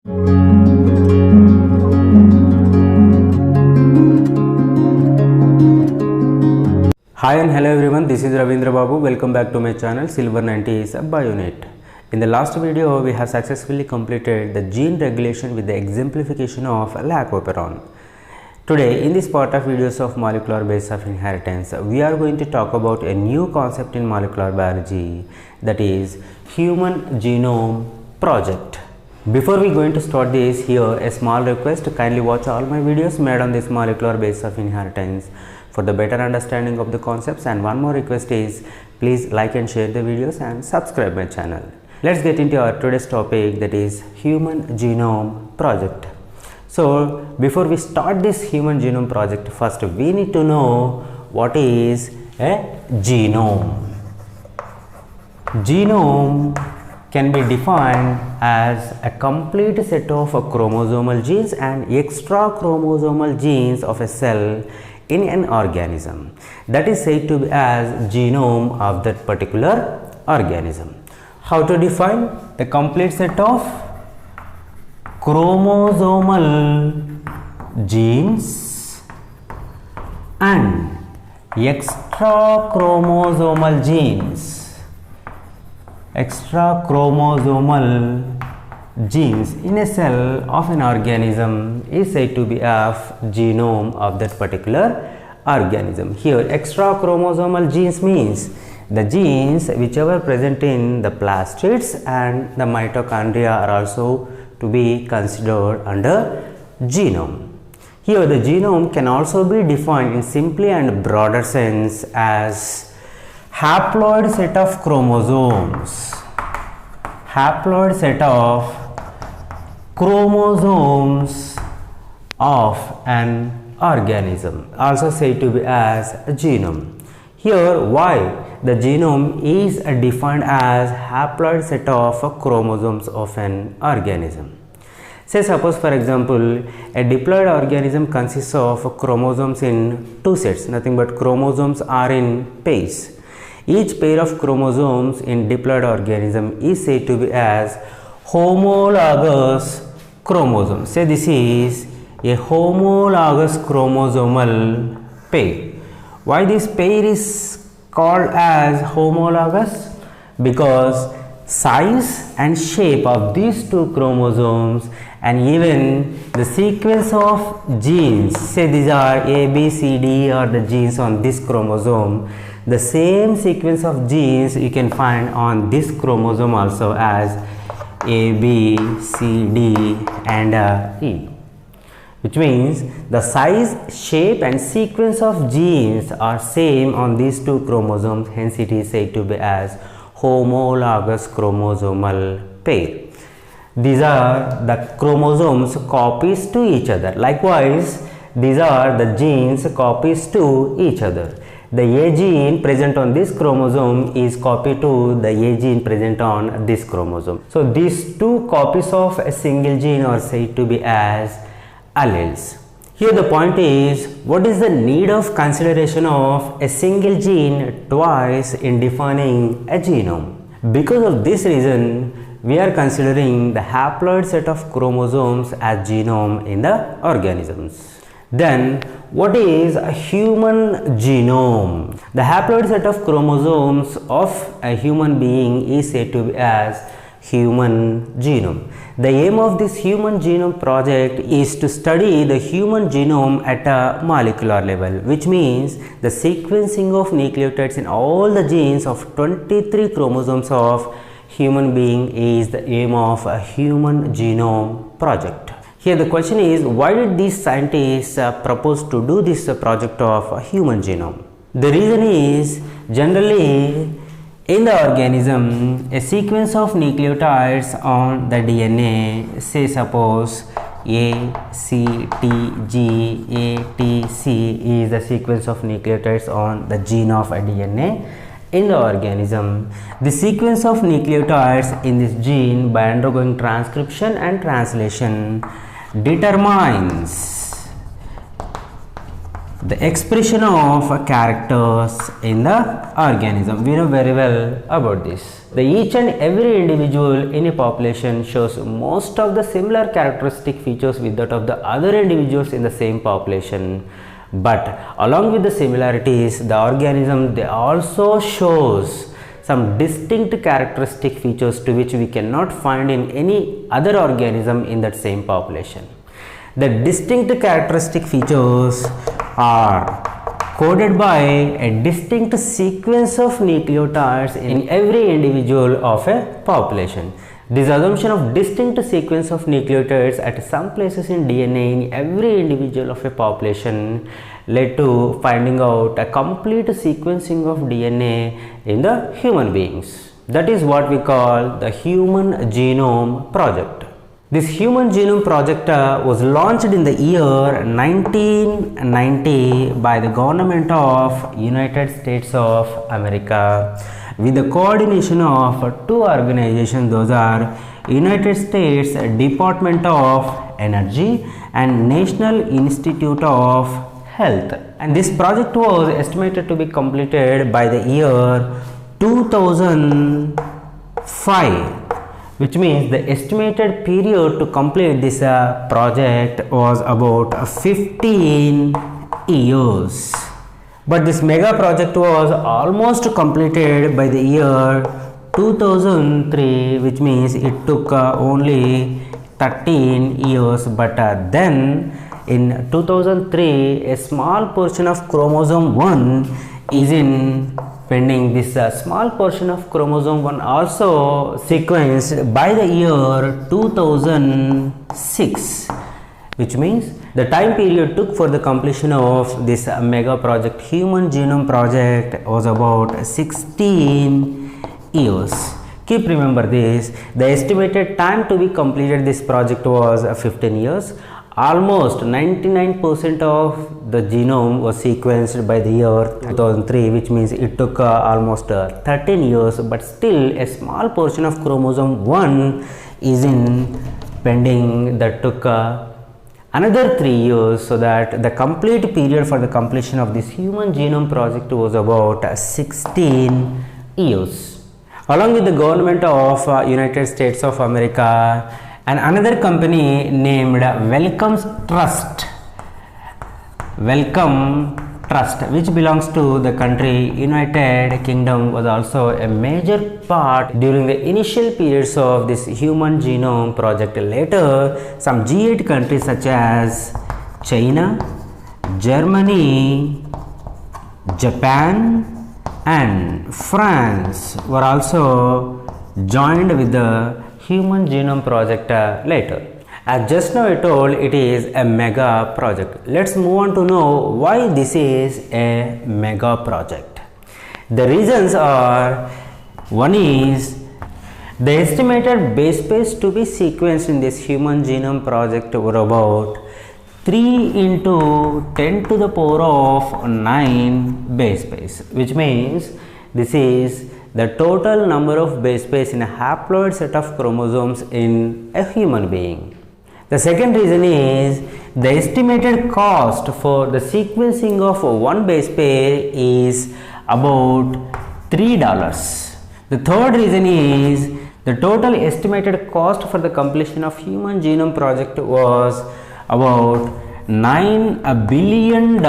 Hi and hello everyone, this is Ravindra Babu. Welcome back to my channel Silver 90s BioNet. In the last video, we have successfully completed the gene regulation with the exemplification of lac-operon. Today, in this part of videos of molecular basis of inheritance, we are going to talk about a new concept in molecular biology, that is Human Genome Project. Before we going to start this, here a small request: kindly watch all my videos made on this molecular basis of inheritance for the better understanding of the concepts, and one more request is please like and share the videos and subscribe my channel. Let's get into our today's topic, that is Human Genome Project. So before we start this Human Genome Project, first we need to know what is a genome. Genome can be defined as a complete set of chromosomal genes and extra chromosomal genes of a cell in an organism. That is said to be as genome of that particular organism. How to define? The complete set of chromosomal genes and extra chromosomal genes. Extra chromosomal genes in a cell of an organism is said to be of genome of that particular organism. Here extra chromosomal genes means the genes whichever present in the plastids and the mitochondria are also to be considered under genome. Here the genome can also be defined in simply and broader sense as haploid set of chromosomes. Haploid set of chromosomes of an organism, also said to be as a genome. Here why the genome is defined as haploid set of chromosomes of an organism. Say suppose for example a diploid organism consists of chromosomes in two sets, nothing but chromosomes are in pairs. Each pair of chromosomes in diploid organism is said to be as homologous chromosome. Say this is a homologous chromosomal pair. Why this pair is called as homologous? Because size and shape of these two chromosomes and even the sequence of genes, say these are A, B, C, D are the genes on this chromosome, the same sequence of genes you can find on this chromosome also as A, B, C, D and E, which means the size, shape and sequence of genes are same on these two chromosomes, hence it is said to be as homologous chromosomal pair. These are the chromosomes copies to each other. Likewise, these are the genes copies to each other. The A gene present on this chromosome is copied to the A gene present on this chromosome. So these two copies of a single gene are said to be as alleles. Here the point is, what is the need of consideration of a single gene twice in defining a genome? Because of this reason, we are considering the haploid set of chromosomes as genome in the organisms. Then what is a human genome? The haploid set of chromosomes of a human being is said to be as human genome. The aim of this Human Genome Project is to study the human genome at a molecular level, which means the sequencing of nucleotides in all the genes of 23 chromosomes of human being is the aim of a Human Genome Project. Here the question is, why did these scientists propose to do this project of a human genome? The reason is, generally in the organism, a sequence of nucleotides on the DNA, say suppose A, C, T, G, A, T, C is the sequence of nucleotides on the gene of a DNA in the organism. The sequence of nucleotides in this gene by undergoing transcription and translation determines the expression of characters in the organism. We know very well about this. The each and every individual in a population shows most of the similar characteristic features with that of the other individuals in the same population. But along with the similarities, the organism they also shows some distinct characteristic features to which we cannot find in any other organism in that same population. The distinct characteristic features are coded by a distinct sequence of nucleotides in every individual of a population. This assumption of distinct sequence of nucleotides at some places in DNA in every individual of a population led to finding out a complete sequencing of DNA in the human beings. That is what we call the Human Genome Project. This Human Genome Project was launched in the year 1990 by the government of United States of America with the coordination of two organizations. Those are United States Department of Energy and National Institute of Health. And this project was estimated to be completed by the year 2005. Which means the estimated period to complete this project was about 15 years. But this mega project was almost completed by the year 2003, which means it took only 13 years. But then in 2003, a small portion of chromosome 1 is in pending. This small portion of chromosome 1 also sequenced by the year 2006, which means the time period took for the completion of this mega project Human Genome Project was about 16 years. Keep remember this, the estimated time to be completed this project was 15 years. Almost 99% of the genome was sequenced by the year 2003, which means it took almost 13 years, but still a small portion of chromosome 1 is in pending that took another 3 years, so that the complete period for the completion of this Human Genome Project was about 16 years. Along with the government of United States of America, and another company named Wellcome Trust, which belongs to the country United Kingdom, was also a major part during the initial periods of this Human Genome Project. Later, some G8 countries such as China, Germany, Japan and France were also joined with the Human Genome Project later. As just now I told, it is a mega project. Let's move on to know why this is a mega project. The reasons are, one is the estimated base pairs to be sequenced in this Human Genome Project were about 3 into 10 to the power of 9 base pairs, which means this is the total number of base pairs in a haploid set of chromosomes in a human being. The second reason is the estimated cost for the sequencing of one base pair is about $3. The third reason is the total estimated cost for the completion of Human Genome Project was about $9 billion.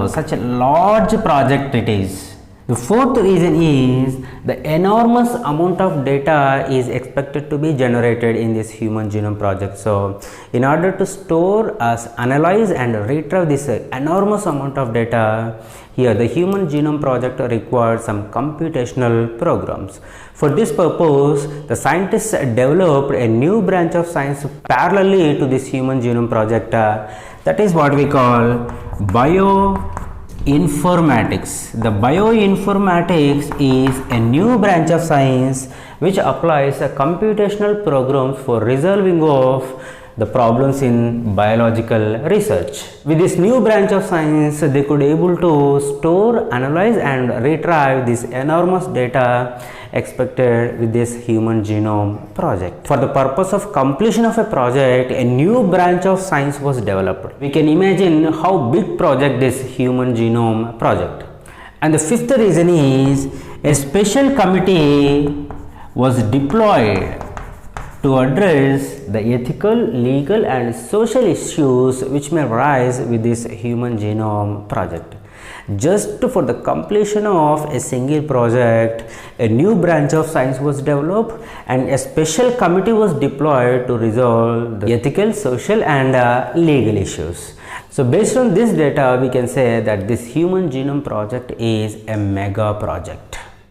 Such a large project it is. The fourth reason is the enormous amount of data is expected to be generated in this Human Genome Project. So, in order to store, analyze and retrieve this enormous amount of data, here the Human Genome Project required some computational programs. For this purpose, the scientists developed a new branch of science parallelly to this Human Genome Project. That is what we call bioinformatics. The bioinformatics is a new branch of science which applies computational programs for resolving of the problems in biological research. With this new branch of science, they could able to store, analyze and retrieve this enormous data expected with this human genome project. For the purpose of completion of a project, a new branch of science was developed. We can imagine how big project this human genome project. And the fifth reason is a special committee was deployed to address the ethical, legal and social issues which may arise with this human genome project. Just for the completion of a single project, a new branch of science was developed and a special committee was deployed to resolve the ethical, social and legal issues. So based on this data, we can say that this human genome project is a mega project.